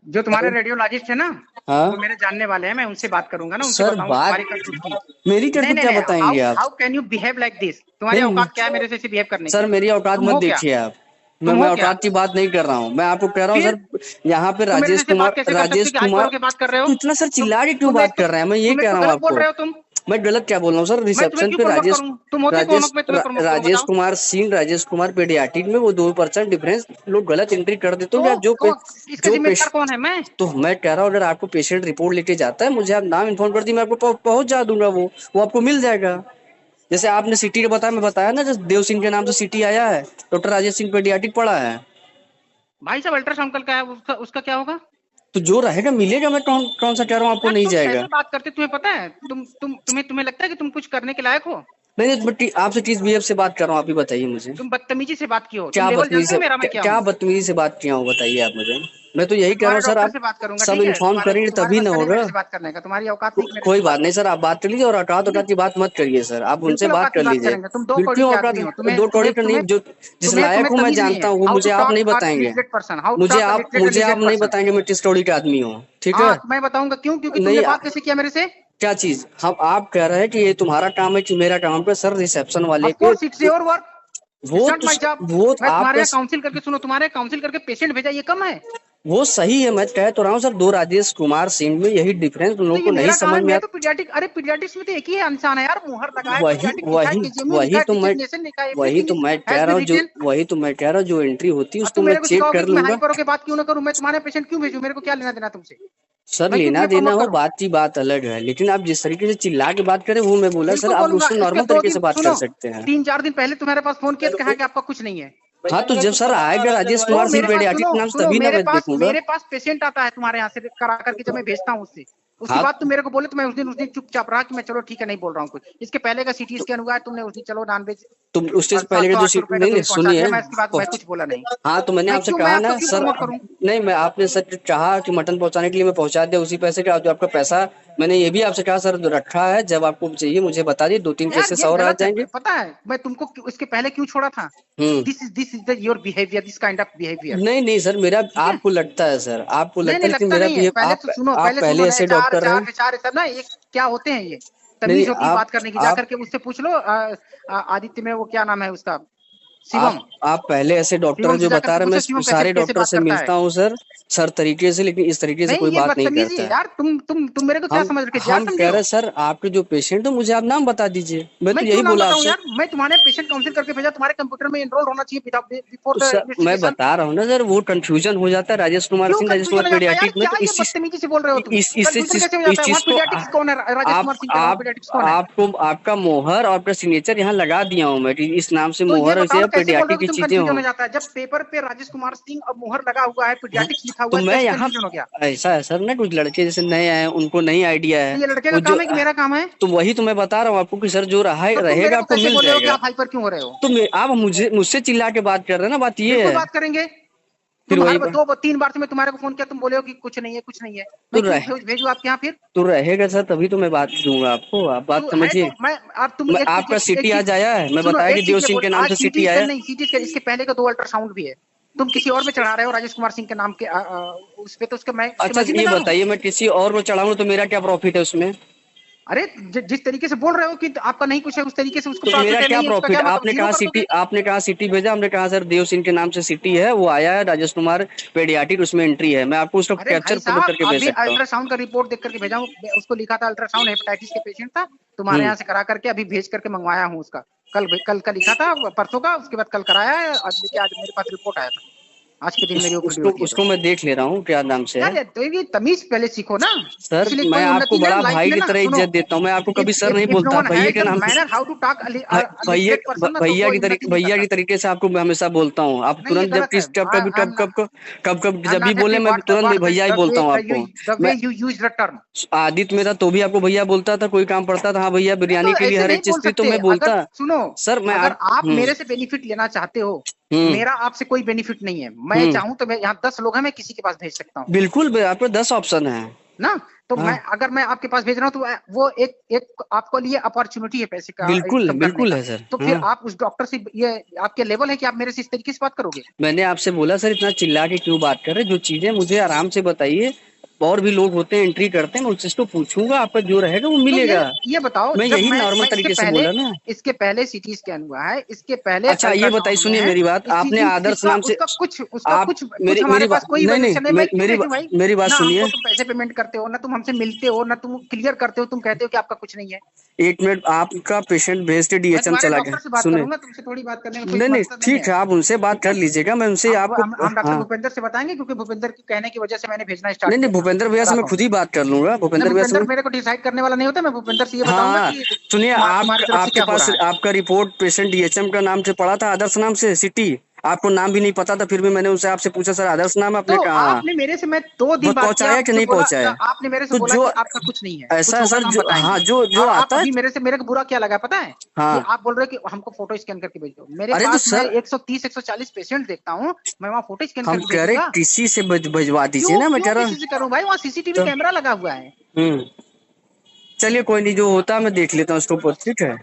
जो तुम्हारे रेडियोलॉजिस्ट है ना, हाँ वो मेरे जानने वाले हैं, मैं उनसे बात करूंगा ना, उनसे सर, बताऊंगा बात तुम्हारी करतूत की। मेरी नहीं करतूत नहीं क्या नहीं, हाउ बताएंगे आप? How can you behave like this? तुम्हारी नहीं औकात क्या है मेरे से ऐसे बिहेव करने सर, की? मेरी औकात तुम मत हो क्या? देखिए आप। तुम मैं हो क्या? औकात की बात नहीं कर रहा हूँ, मैं आपको कह रहा हूँ फिर सर, यहाँ पे तुम मेरे से राजेश ऐसे बात कुमार, कैसे कर सकते हो कि हाई पावर के बात कर रहे हो? तो इतना सर तुम चिल्ला के क्यों तुम एक बात तो कर रहे हैं? मैं ये तुम एक कह तो रहा हूँ गलत बोल आपको। रहे हो तुम। मैं गलत क्या बोल रहा हूँ सर? मैं तुम्हें रिसेप्शन क्यों पे प्रमोट राजेश, करूं? तुम होते कौन मैं तुम्हें प्रमोट करूं? राजेश बताओ। कुमार सिंह, राजेश कुमार पेडियाट्रिक में वो 2% डिफरेंस लोग गलत एंट्री कर देते हो। तो आप इसका जो जिम्मेदार कौन है? मैं? तो मैं कह रहा हूँ, अगर आपको पेशेंट रिपोर्ट लेके जाता है, मुझे आप नाम इन्फॉर्म कर दी, मैं आपको पहुंच जा दूंगा, वो आपको मिल जाएगा। जैसे आपने सिटी का बताया, मैं बताया ना, जैसे देव सिंह के नाम से सिटी आया है, डॉक्टर राजेश सिंह पेडियाट्रिक पढ़ा है। भाई साहब अल्ट्रासाउंड कल का है, उसका उसका क्या होगा? तो जो रहेगा मिलेगा। मैं कौन कौन सा कह रहा हूँ आपको यार नहीं तुम जाएगा? कैसे बात करते हो, तुम्हें पता है? तुम्हें लगता है कि तुम कुछ करने के लायक हो? नहीं नहीं, आपसे टीच बीएफ से बात कर रहा हूँ, आप ही बताइए मुझे। तुम बदतमीजी से बात की हो। तुम क्या लेवल बदतमीजी जानते से हो मेरा मैं क्या क्या हूँ? बदतमीजी से बात किया हूँ, बताइए आप मुझे। मैं तो यही मैं कह रहा तुम्हारे हूँ सर, डॉक्टर आप से बात करूंगा, सब ठीक है? इन्फॉर्म करेंगे तुम्हारे तभी पास ना कल ही मेरे होगा। से बात करने का, तुम्हारी औकात नहीं कि मेरे से कोई बात बात नहीं करो। सर, आप बात कर लीजिए, और औकात ठीक है? औकात की बात मत करिए सर, आप उनसे बिल्कुल बात औकात की कर बात लीजिए। करेंगे। तुम दो कौड़ी बिल्कुल के औकात, आदमी हो। तुम्हें दो कौड़ी तुम्हें का नहीं, तुम्हें जो जिस तुम्हें लायक तुम्हें हूँ मैं तमीज नहीं जानता है। हूँ, वो हाउ टू मुझे आप टॉक नहीं बताएंगे। Literate person, how to talk literate मुझे आप लिटरेट नहीं पर्सन। बताएंगे मैं किस कौड़ी का आदमी हूँ, ठीक हाँ है? तो मैं बताऊंगा क्यों, क्योंकि तुमने नहीं बात कैसे किया मेरे से। क्या चीज? हम आप कह रहे हैं कि ये तुम्हारा काम है कि मेरा काम है? सर, रिसेप्शन वाले ऑफ के कोर्स इट्स योर वर्क, वो इट्स नॉट तो माय जॉब। वो मैं तुम्हारे आपका यहाँ काउंसिल करके, सुनो, तुम्हारे यहाँ काउंसिल करके पेशेंट भेजा, ये कम है? वो सही है, मैं कह तो रहा हूँ सर, दो राजेश कुमार सिंह में यही डिफरेंस उन तो लोगों ये को नहीं मेरा काम है, समझ में मैं तो आता। पीडियाट्रिक, अरे पीडियाट्रिक्स में तो एक ही इंसान है यार, मुहर लगा है, वही पीडियाट्रिक लिखा है, वही केजीएमयू लिखा वही है, तो मैं डिजिग्नेशन लिखा है, एवरीथिंग इज कह हैज रहा बीन हूँ, जो रिटन। वही तो मैं कह रहा हूँ, जो एंट्री होती है अब उसको तुम मैं मेरे को चेक सिखाओगे कर कि मैं लूंगा। हाइपर होकर बात क्यों ना करूं? मैं तुम्हारे पेशेंट क्यों भेजूं? मेरे को क्या लेना देना तुमसे? सर, मैं क्यों लेना तुम्हें देना प्रमोट हो करूं? बात की बात अलग है, लेकिन आप जिस तरीके से चिल्ला के बात करें, वो मैं बोला सर, बिल्कुल आप बोलूंगा। उसको इसके नॉर्मल दो तरीके दिन से बात कर सुनो, सकते हैं। 3-4 दिन पहले तुम्हारे पास फोन किया तो कहा कि आपका कुछ नहीं है। हाँ, तो जब सर आएगा राजेश तो कुमार सिंह मेरे पास, पेडियाट्रिक सुनो के नाम से, सुनो, तभी ना मेरे मैं पास देखूंगा। मेरे पास पेशेंट आता है तुम्हारे यहाँ से करा करके, जब मैं भेजता हूँ उससे, उसके हाँ, बाद तुम मेरे को बोले तो मैं उस दिन चुपचाप रहा कि मैं चलो ठीक है, नहीं बोल रहा हूँ कुछ। इसके पहले का सीटी स्कैन हुआ है, तुमने उस दिन चलो नॉनवेज तो उससे और पहले सात के सौ जो आठ सौ सीट, रुपए का नहीं बिल नहीं पहुंचा सुनिए, दिया, मैं इसके बाद मैं कुछ बोला नहीं। हाँ, तो मैंने आपसे मैं कहा आपको ना क्यों सर, प्रमोट करूं? नहीं, मैं आपने सर कहा कि मटन पहुंचाने के लिए मैं पहुंचा दिया उसी पैसे का, जो आपका पैसा, मैंने ये भी आपसे कहा सर, जो रखा है, जब आपको चाहिए मुझे बता दिए, 2-3 यार केसेस ये और आ गलत है, जाएंगे। पता है मैं तुमको इसके पहले क्यों छोड़ा था? Hmm. This is the your behaviour, this kind of behaviour. नहीं नहीं सर, मेरा, ठीक है? आपको लगता है सर, आपको नहीं लगता नहीं है, लेकिन लगता मेरा नहीं है। बिहेव, पहले तो सुनो, आप पहले पहले सुनो ना, ऐसे एचआर डॉक्टर रहे। एचआर एचआर सब ना, ये क्या होते हैं ये? नहीं, तमीज होती है बात करने की, आप जाकर के उससे पूछ लो। आदित्य में वो क्या नाम है उसका, आप शिवम। आप पहले ऐसे डॉक्टर हैं शिवम से जो जाकर बता के रहे, मैं पूछो शिवम कैसे सारे कैसे डॉक्टर बात से करता है। मिलता हूँ सर तरीके से, लेकिन इस तरीके से नहीं कोई ये बात नहीं बदतमीजी करता है है। यार। तुम मेरे को क्या हम समझ रखे, जार हम समझे कह हो? रहे सर, आपके जो पेशेंट हो, मुझे आप नाम बता दीजिए, मैं मैं तो क्यों यही नाम बोला बताऊं आपसे। यार? मैं तुम्हारे पेशेंट काउंसिल करके भेजा, तुम्हारे कंप्यूटर में एनरोल होना चाहिए बिफोर तो द सर, मैं इन्वेस्टिगेशन। बता रहा हूँ ना सर, वो कंफ्यूजन हो जाता है, क्यों राजेश कुमार कंफ्यूजन हो जाता है यार? पेडियाट्रिक में, क्या तो ये बदतमीजी से बोल रहे हो तुम? कंफ्यूजन कैसे हो इस जाता है? वहाँ चीज को पीडियाट्रिक्स कौन है? राजेश आप कुमार सिंह के अलावा पीडियाट्रिक्स कौन है? आपको आपका मोहर और आपका सिग्नेचर यहाँ लगा दिया हूँ मैं, कि इस नाम से तो ये मोहर बताओ से ना, कैसे बोल रहे पेडियाट्रिक हो कि की तुम चीजें कंफ्यूजन हो। हो जाता है? जब पेपर पे राजेश कुमार सिंह और मोहर लगा हुआ है, हाँ, पीडियाट्रिक्स लिखा तो हुआ है, मैं कैसे यहाँ, कंफ्यूजन हो गया? ऐसा है सर ना, कुछ लड़के जैसे नए आए हैं, उनको नहीं आइडिया तो है। ये लड़के का वो जो काम है कि मेरा काम है? तो वही तो मैं बता रहा हूँ आपको कि सर, जो रहा तो तुम मेरे रहेगा को आपको कैसे मिल बोल रहे हो कि जाएगा। आप हाइपर क्यों हो रहे हो? तो आप मुझसे चिल्ला के बात कर रहे हैं ना, बात ये बिल्कुल है। बात करेंगे। फिर तुम वही हर दो तीन बार से मैं तुम्हारे को फोन किया, तुम बोले हो कि कुछ नहीं है, कुछ नहीं है। तो मैं क्यों भेजू आपके यहाँ फिर? तो रहेगा सर, तभी तो मैं बात दूंगा आपको, आप बात तो है समझिए। तो मैं, अब तुम मैं आपका एक सिटी चीज आज आया है, मैं सुनो, बताया कि एक देव चीज ये सिंह बोल, के नाम आज से सीटी सिटी स्कैन आया। नहीं, सीटी स्कैन इसके पहले का 2 अल्ट्रासाउंड भी है। तुम किसी और पे चढ़ा रहे हो राजेश कुमार सिंह के नाम के, उस पे तो उसके अच्छा, मैं ये जिम्मेदार हूँ। बताइए, मैं किसी और को चढ़ाऊं तो मेरा क्या प्रॉफिट है उसमें? अरे जिस तरीके से बोल रहे हो कि आपका नहीं कुछ है, उस तरीके से उसको तो मेरा प्रॉफिट है, क्या नहीं है उसका प्रॉफिट? क्या मतलब, जीरो कर दोगे? आपने कहा सिटी भेजा, हमने कहा सर देव सिंह के नाम से सिटी है, वो आया है, राजेश कुमार पेडियाट्रिक उसमें एंट्री है, मैं आपको उसका अरे कैप्चर भाई फोटो साहब, करके भेज अभी सकता हूँ। अल्ट्रासाउंड का रिपोर्ट देख करके भेजा हूँ, उसको लिखा था अल्ट्रासाउंड हेपेटाइटिस के पेशेंट था, तुम्हारे हम्म। यहाँ से करा करके अभी भेज करके मंगवाया हूँ उसका। कल का लिखा था, परसों का, उसके बाद कल कराया है, और देखिए आज मेरे पास रिपोर्ट आया था। आज के दिन मेरी ओपीडी होती है तो। उसको मैं देख ले रहा हूँ, क्या नाम से है। यार तो ये तमीज पहले सीखो ना। सर, इसलिए मैं कोई आपको उन्नति नहीं है बड़ा लाइफ भाई में की ना, तरह सुनो। इज्जत देता हूँ, मैं आपको कभी इफ सर इफ नहीं इफ नो बोलता, वन भैया हैज के द नाम से। Manner how to talk literate person ना, तो भैया कोई उन्नति नहीं भैया करता। की तरीके से आपको मैं हमेशा बोलता हूँ, आप नहीं ये तुरंत जब गलत है। किस कब कभी आई एम कब आई एम जब भी नॉट बोले, हैप्पी मैं तुरंत व्हाट भैया ही बोलता हूँ आपको। द वे मैं you use the term. Aditya में था तो भी आपको भैया बोलता था, कोई काम पड़ता था, हाँ भैया नहीं बिरयानी तो के लिए ऐसे हर नहीं एक चीज बोल थी तो सकते। मैं अगर बोलता। सुनो, सर, मैं अगर आप आप मेरे से बेनिफिट लेना चाहते हो, हम्म मेरा आपसे कोई बेनिफिट नहीं है। मैं हम्म चाहूं तो मैं यहाँ 10 लोग हैं, मैं किसी के पास भेज सकता हूँ बिल्कुल, आपके 10 ऑप्शन है। ना। तो हाँ अगर मैं आपके पास भेज रहा हूँ तो वो एक आपको लिए अपॉर्चुनिटी है पैसे का बिल्कुल इनकम करने बिल्कुल का। है सर। तो फिर हाँ आप उस डॉक्टर से ये आपके लेवल है कि आप मेरे से इस तरीके से बात करोगे? मैंने आपसे बोला सर इतना चिल्ला के क्यों बात कर रहे हैं? जो चीजें मुझे आराम से बताइए। और भी लोग होते हैं एंट्री करते हैं, मैं उनसे तो पूछूंगा, आपका जो रहेगा वो तो मिलेगा। ये बताओ, मैं जब यही नॉर्मल मैं तरीके से बोला ना। इसके पहले सीटी स्कैन हुआ है, इसके पहले अच्छा ये बताइए, अल्ट्रासाउंड हुए सुनिए हैं, मेरी बात, आपने ईसीजी, आदर्श इसका नाम से उसका आप कुछ मेरी हमारे मेरी पास बात कोई नहीं वैल्यूएशन नहीं भाई। क्यों मेरी भेजूं भाई? मेरी बात ना सुनिए। हमको तुम पैसे पेमेंट करते हो, ना तुम हमसे मिलते हो, ना तुम क्लियर करते हो, तुम कहते हो कि आपका कुछ नहीं है। एक मिनट, आपका पेशेंट भेज के मैं डीएचएम तुम्हारे चला डॉक्टर से गया, बात सुने। करूंगा, तुमसे थोड़ी बात करने में कोई नहीं नहीं मकसद नहीं ठीक है। है, आप उनसे बात ठीक कर है, लीजिएगा, मैं उनसे आपको। हम डॉक्टर हाँ भूपेंद्र से बताएंगे, क्योंकि भूपेंद्र के कहने की वजह से मैंने भेजना नहीं स्टार्ट नहीं, किया था भूपेंद्र भैया से मैं राघव। खुद ही बात कर लूंगा, नहीं, भूपेंद्र भैया से भूपेंद्र मेरे को डिसाइड करने वाला नहीं होता। मैं भूपेंद्र से ये बताऊंगा हाँ कि सुनिए, तुम्हारी तरफ से आपके क्या हो पास रहा है। आपका रिपोर्ट पेशेंट डीएचएम का नाम से पड़ा था, आदर्श नाम से सिटी। आपको नाम भी नहीं पता था, फिर भी मैंने उनसे आपसे पूछा सर आदर्श नाम है, आपने तो कहा हाँ। आपने मेरे से, मैं 2 दिन बात किया, पहुंचाया कि मुझे नहीं बोला, पहुंचाया? आपने मेरे से तो बोला जो कि आपका कुछ नहीं है, ऐसा कुछ है होगा सर, तो हम जो हाँ बताएंगे। जो और आप आता है। अभी मेरे से, मेरे को बुरा क्या लगा पता है? कि हाँ आप बोल रहे हो कि हमको फोटो स्कैन करके भेजो। मेरे अरे तो पास मैं सर 130 140 पेशेंट देखता हूँ, मैं वहां फोटो स्कैन हम करके कह रहे भेजूंगा? किसी से भिजवा दीजिए क्यों ना, मैं क्यों कह रहा। किसी से करूं भाई? वहां सीसीटीवी तो कैमरा लगा हुआ है। चलिए कोई नहीं, जो होता है मैं देख लेता हूँ उसके ऊपर, ठीक है।